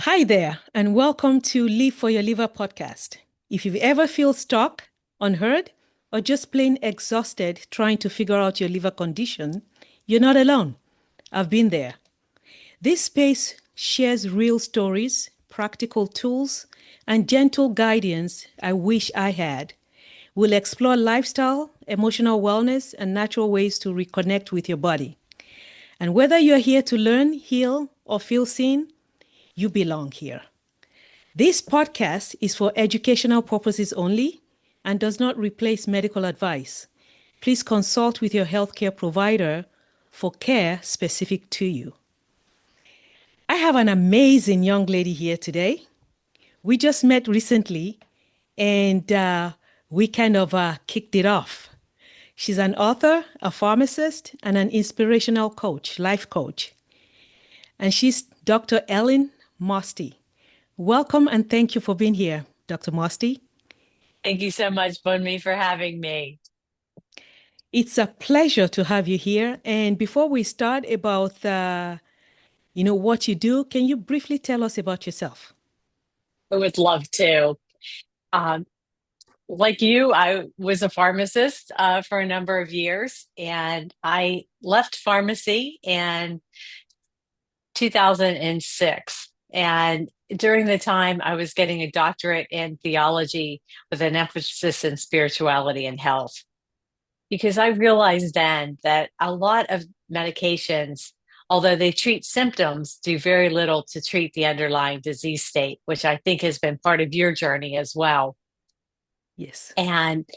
Hi there, and welcome to Live for Your Liver podcast. If you've ever feel stuck, unheard, or just plain exhausted trying to figure out your liver condition, you're not alone. I've been there. This space shares real stories, practical tools, and gentle guidance I wish I had. We'll explore lifestyle, emotional wellness, and natural ways to reconnect with your body. And whether you're here to learn, heal, or feel seen, you belong here. This podcast is for educational purposes only and does not replace medical advice. Please consult with your healthcare provider for care specific to you. I have an amazing young lady here today. We just met recently and we kind of kicked it off. She's an author, a pharmacist, and an inspirational coach, life coach. And she's Dr. Louise Mosti. Welcome and thank you for being here, Dr. Mosti. Thank you so much, Bunmi, for having me. It's a pleasure to have you here. And before we start about, what you do, can you briefly tell us about yourself? I would love to. Um, like you, I was a pharmacist for a number of years, and I left pharmacy in 2006. And during the time, I was getting a doctorate in theology with an emphasis in spirituality and health. Because I realized then that a lot of medications, although they treat symptoms, do very little to treat the underlying disease state, which I think has been part of your journey as well. Yes. And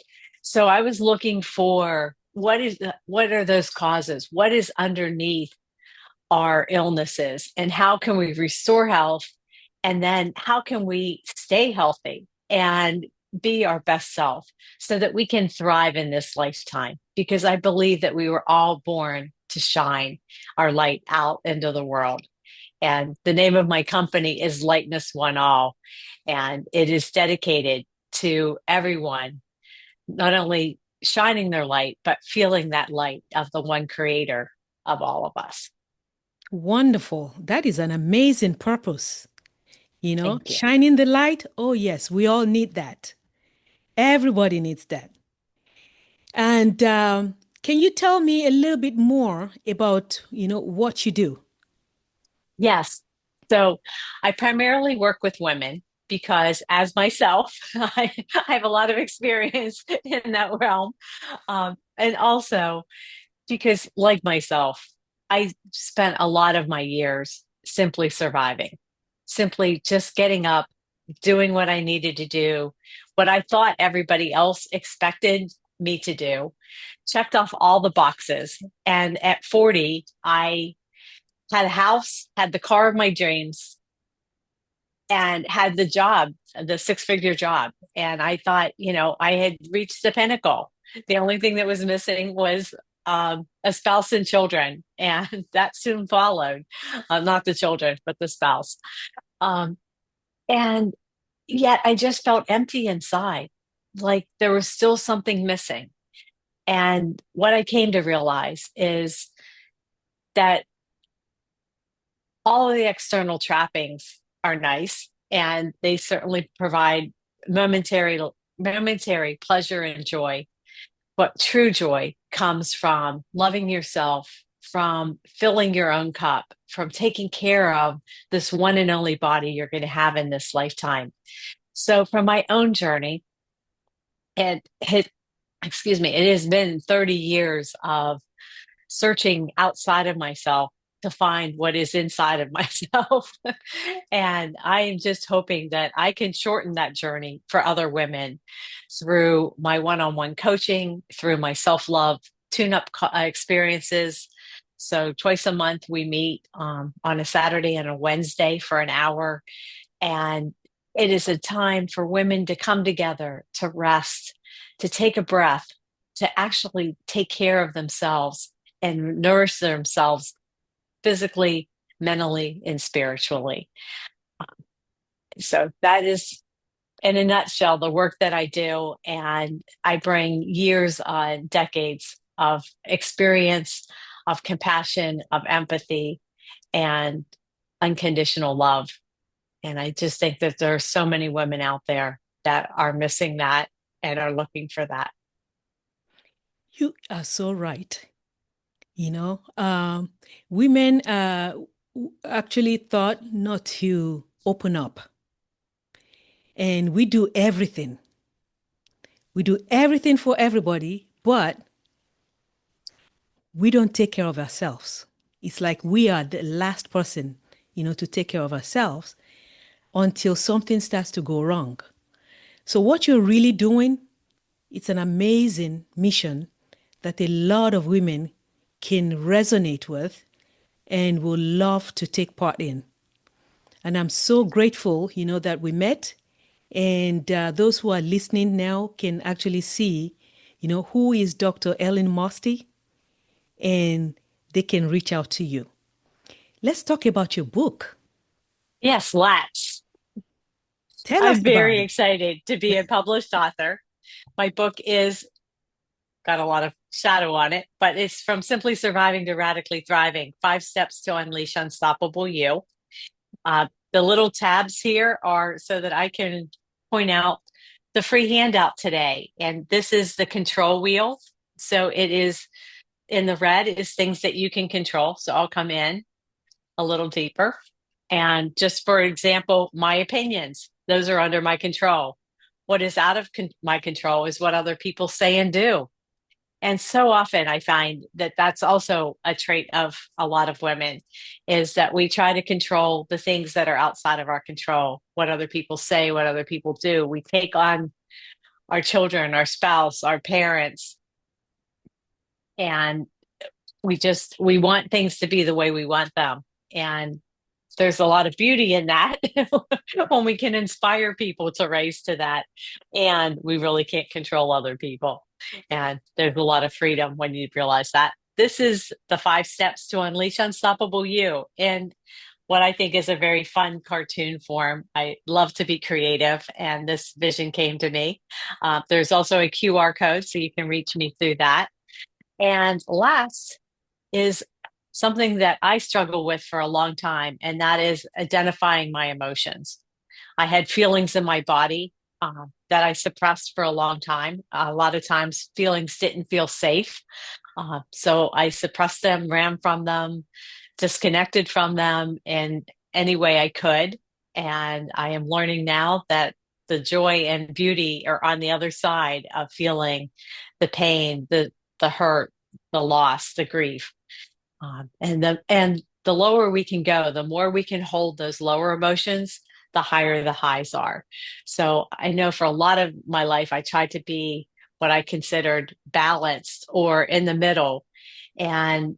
so I was looking for what are those causes? What is underneath our illnesses and how can we restore health? And then how can we stay healthy and be our best self so that we can thrive in this lifetime? Because I believe that we were all born to shine our light out into the world. And the name of my company is Lightness1All. And it is dedicated to everyone, not only shining their light, but feeling that light of the one creator of all of us. Wonderful. That is an amazing purpose. Thank you. Shining the light. Oh, yes, we all need that. Everybody needs that. And can you tell me a little bit more about, what you do? Yes. So I primarily work with women because, as myself, I have a lot of experience in that realm. And also because, like myself, I spent a lot of my years simply surviving, simply just getting up, doing what I needed to do, what I thought everybody else expected me to do, checked off all the boxes. And at 40, I had a house, had the car of my dreams, and had the job, the six-figure job. And I thought, I had reached the pinnacle. The only thing that was missing was a spouse and children, and that soon followed. Not the children, but the spouse. Um, and yet I just felt empty inside, like there was still something missing. And what I came to realize is that all of the external trappings are nice and they certainly provide momentary pleasure and joy, but true joy comes from loving yourself, from filling your own cup, from taking care of this one and only body you're going to have in this lifetime. So from my own journey, it excuse me, it has been 30 years of searching outside of myself to find what is inside of myself. And I am just hoping that I can shorten that journey for other women through my one on one coaching, through my self love tune up experiences. So, twice a month, we meet on a Saturday and a Wednesday for an hour. And it is a time for women to come together, to rest, to take a breath, to actually take care of themselves and nourish themselves physically, mentally, and spiritually. So that is, in a nutshell, the work that I do. And I bring years, decades of experience, of compassion, of empathy, and unconditional love And I just think that there are so many women out there that are missing that and are looking for that. You are so right. You know, women actually thought not to open up, and we do everything. We do everything for everybody, but we don't take care of ourselves. It's like we are the last person, to take care of ourselves until something starts to go wrong. So what you're really doing, it's an amazing mission that a lot of women can resonate with and will love to take part in. And I'm so grateful, that we met. And those who are listening now can actually see, who is Dr. Ellen Mosti, and they can reach out to you. Let's talk about your book. Yes, let's. Tell us I'm about very it. excited to be a published author. My book is got a lot of shadow on it, but it's From Simply Surviving to Radically Thriving, 5 Steps to Unleash Unstoppable You. The little tabs here are so that I can point out the free handout today. And this is the control wheel. So it is in the red is things that you can control. So I'll come in a little deeper. And just for example, my opinions, those are under my control. What is out of my control is what other people say and do. And so often I find that that's also a trait of a lot of women is that we try to control the things that are outside of our control, what other people say, what other people do. We take on our children, our spouse, our parents, and we want things to be the way we want them. And there's a lot of beauty in that when we can inspire people to raise to that. And we really can't control other people. And there's a lot of freedom when you realize that. This is the 5 steps to unleash unstoppable you. And what I think is a very fun cartoon form. I love to be creative, and this vision came to me. There's also a QR code, so you can reach me through that. And last is something that I struggle with for a long time, and that is identifying my emotions. I had feelings in my body that I suppressed for a long time. A lot of times, feelings didn't feel safe. So I suppressed them, ran from them, disconnected from them in any way I could. And I am learning now that the joy and beauty are on the other side of feeling the pain, the hurt, the loss, the grief. And the lower we can go, the more we can hold those lower emotions, the higher the highs are. So I know for a lot of my life, I tried to be what I considered balanced or in the middle. And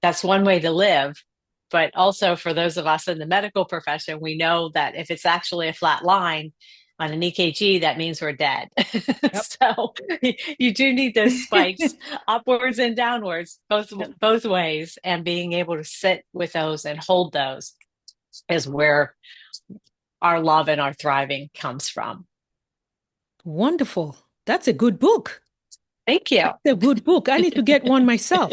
that's one way to live. But also for those of us in the medical profession, we know that if it's actually a flat line on an EKG, that means we're dead. Yep. So you do need those spikes upwards and downwards, Yep. both ways, and being able to sit with those and hold those is where our love and our thriving comes from. Wonderful. That's a good book. Thank you. That's a good book. I need to get one myself.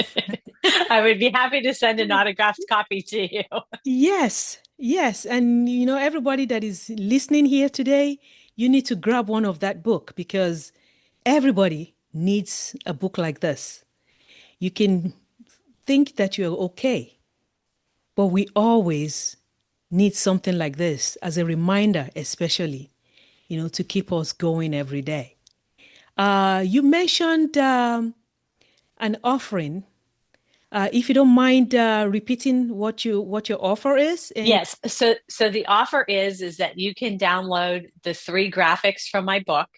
I would be happy to send an autographed copy to you. Yes, yes. And everybody that is listening here today, you need to grab one of that book because everybody needs a book like this. You can think that you're okay, but we always need something like this as a reminder, especially, to keep us going every day. You mentioned an offering. If you don't mind repeating what your offer is, and Yes. So the offer is that you can download the 3 graphics from my book.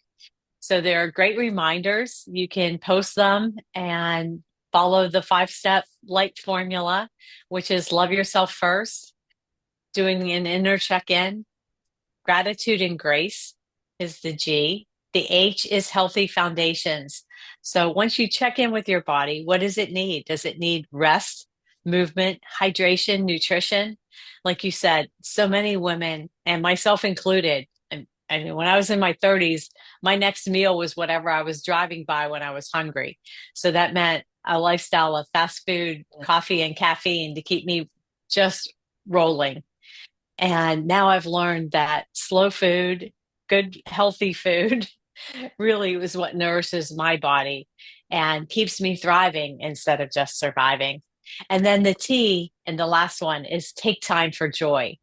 So they're great reminders. You can post them and follow the 5 step light formula, which is love yourself first, doing an inner check-in. Gratitude and grace is the G. The H is healthy foundations. So once you check in with your body, what does it need? Does it need rest, movement, hydration, nutrition? Like you said, so many women, and myself included, and when I was in my 30s, my next meal was whatever I was driving by when I was hungry. So that meant a lifestyle of fast food, coffee, and caffeine to keep me just rolling. And now I've learned that slow food, good, healthy food, really is what nourishes my body and keeps me thriving instead of just surviving. And then the T, and the last one is take time for joy.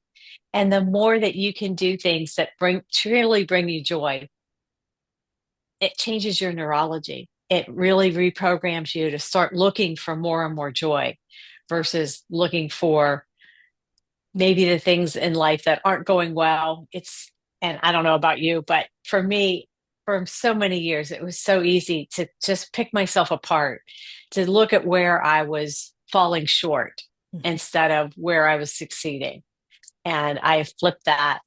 And the more that you can do things that truly bring you joy, it changes your neurology. It really reprograms you to start looking for more and more joy versus looking for maybe the things in life that aren't going well. And I don't know about you, but for me, for so many years, it was so easy to just pick myself apart, to look at where I was falling short Mhm. instead of where I was succeeding. And I've flipped that.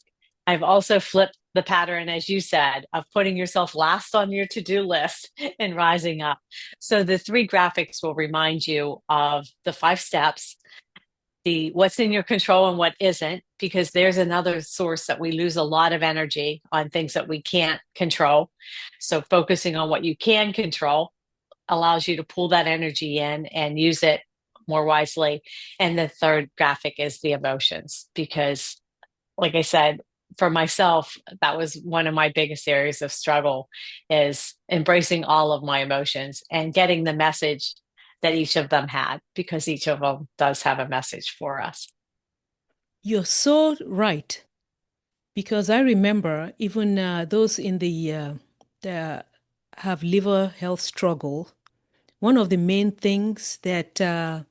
I've also flipped the pattern, as you said, of putting yourself last on your to-do list and rising up. So the three graphics will remind you of the 5 steps, the what's in your control and what isn't, because there's another source that we lose a lot of energy on things that we can't control. So focusing on what you can control allows you to pull that energy in and use it more wisely. And the third graphic is the emotions, because like I said, for myself, that was one of my biggest areas of struggle, is embracing all of my emotions and getting the message that each of them had, because each of them does have a message for us. You're so right. Because I remember even those in that have liver health struggle, one of the main things that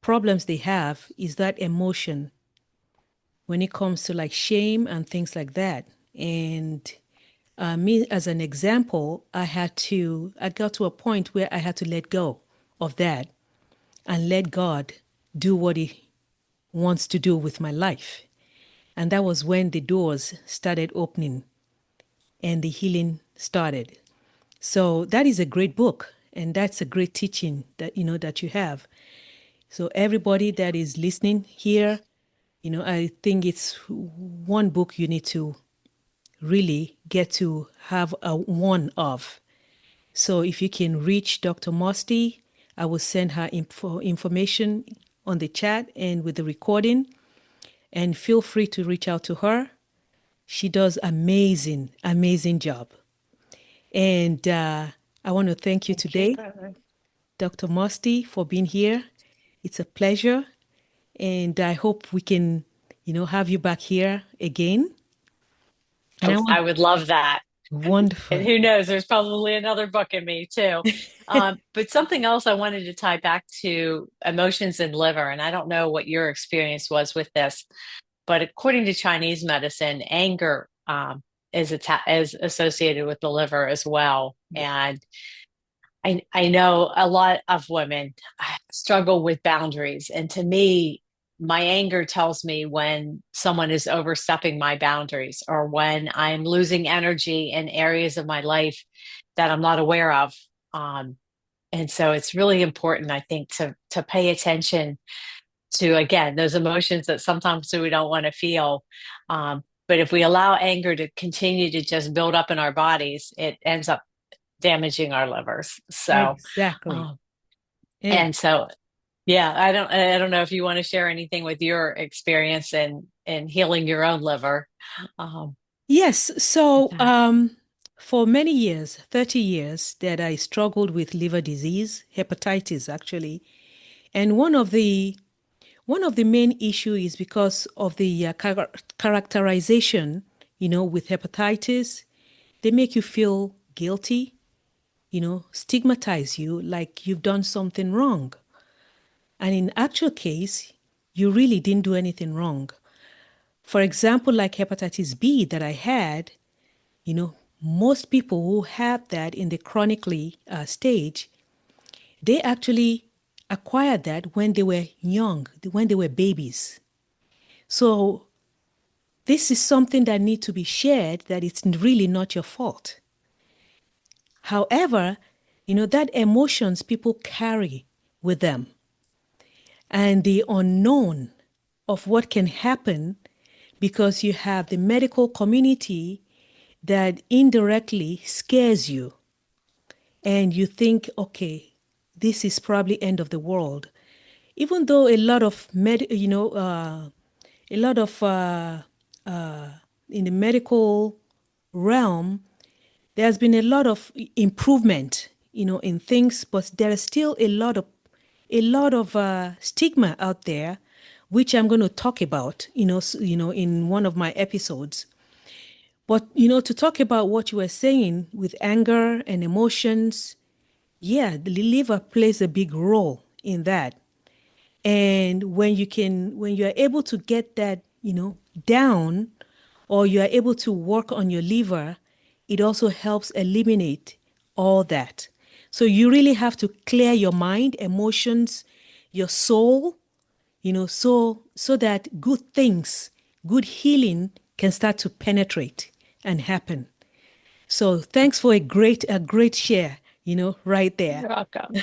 problems they have is that emotion when it comes to like shame and things like that. And me, as an example, I got to a point where I had to let go of that and let God do what He wants to do with my life. And that was when the doors started opening and the healing started. So that is a great book, and that's a great teaching that that you have. So everybody that is listening here, I think it's one book you need to really get to have a one of. So if you can reach Dr. Mosti, I will send her information on the chat and with the recording, and feel free to reach out to her. She does amazing, amazing job. And I want to thank you Thank you. today, Dr. Mosti, for being here. It's a pleasure. And I hope we can, have you back here again. And I I want would love that. And wonderful. who knows, there's probably another book in me too. But something else I wanted to tie back to emotions and liver, and I don't know what your experience was with this, but according to Chinese medicine, anger is associated with the liver as well. Yeah. And I know a lot of women struggle with boundaries. And to me, my anger tells me when someone is overstepping my boundaries, or when I'm losing energy in areas of my life that I'm not aware of. Um, and so it's really important, I think, to pay attention to, again, those emotions that sometimes we don't want to feel. But if we allow anger to continue to just build up in our bodies, it ends up damaging our livers. Exactly. Um, Yeah. and so, yeah, I don't know if you want to share anything with your experience in healing your own liver. Um, Yes. with So, that. for many years, 30 years, that I struggled with liver disease, hepatitis actually. And one of the main issue is because of the characterization, with hepatitis. They make you feel guilty, stigmatize you like you've done something wrong. And in actual case, you really didn't do anything wrong. For example, like hepatitis B that I had, most people who have that in the chronically stage, they actually acquired that when they were young, when they were babies. So this is something that needs to be shared, that it's really not your fault. However, that emotions people carry with them and the unknown of what can happen, because you have the medical community that indirectly scares you and you think, okay, this is probably end of the world. Even though a lot of a lot of uh, in the medical realm, there's been a lot of improvement, in things, but there is still a lot of stigma out there, which I'm going to talk about, in one of my episodes. But to talk about what you were saying with anger and emotions, yeah, the liver plays a big role in that. And when you are able to get that, down, or you are able to work on your liver, it also helps eliminate all that. So you really have to clear your mind, emotions, your soul, so that good things, good healing can start to penetrate and happen. So thanks for a great share, right there. You're welcome.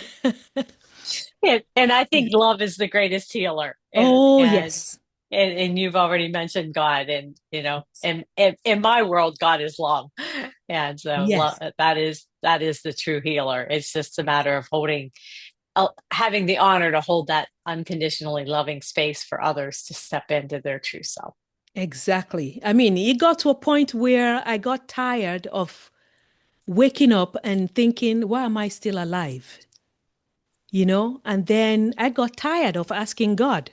And I think love is the greatest healer. And Oh, and yes. and you've already mentioned God, and in my world, God is love, and so Yes, that is the true healer. It's just a matter of having the honor to hold that unconditionally loving space for others to step into their true self. exactly. I mean, it got to a point where I got tired of waking up and thinking, why am I still alive? And then I got tired of asking God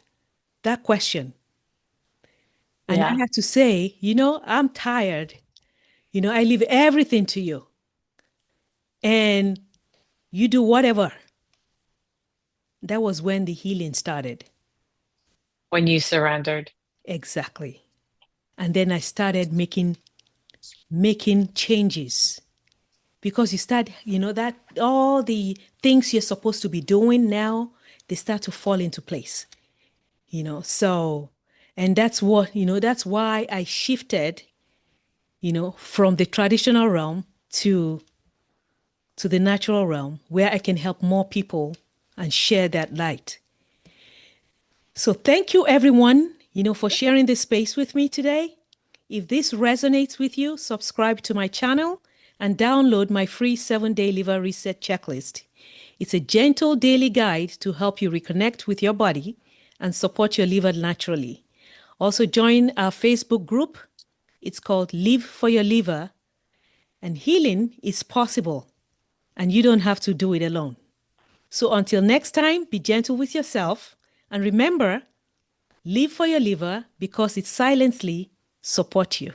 that question. And I Yeah. had to say, I'm tired. I leave everything to you and you do whatever. That was when the healing started. When you surrendered. Exactly. And then I started making changes, because you start, that all the things you're supposed to be doing now, they start to fall into place. So, and that's why I shifted, from the traditional realm to the natural realm, where I can help more people and share that light. So thank you everyone, for sharing this space with me today. If this resonates with you, subscribe to my channel and download my free 7-day liver reset checklist. It's a gentle daily guide to help you reconnect with your body and support your liver naturally. Also join our Facebook group. It's called Live for Your Liver, and healing is possible, and you don't have to do it alone. So until next time, be gentle with yourself, and remember, live for your liver because it silently supports you.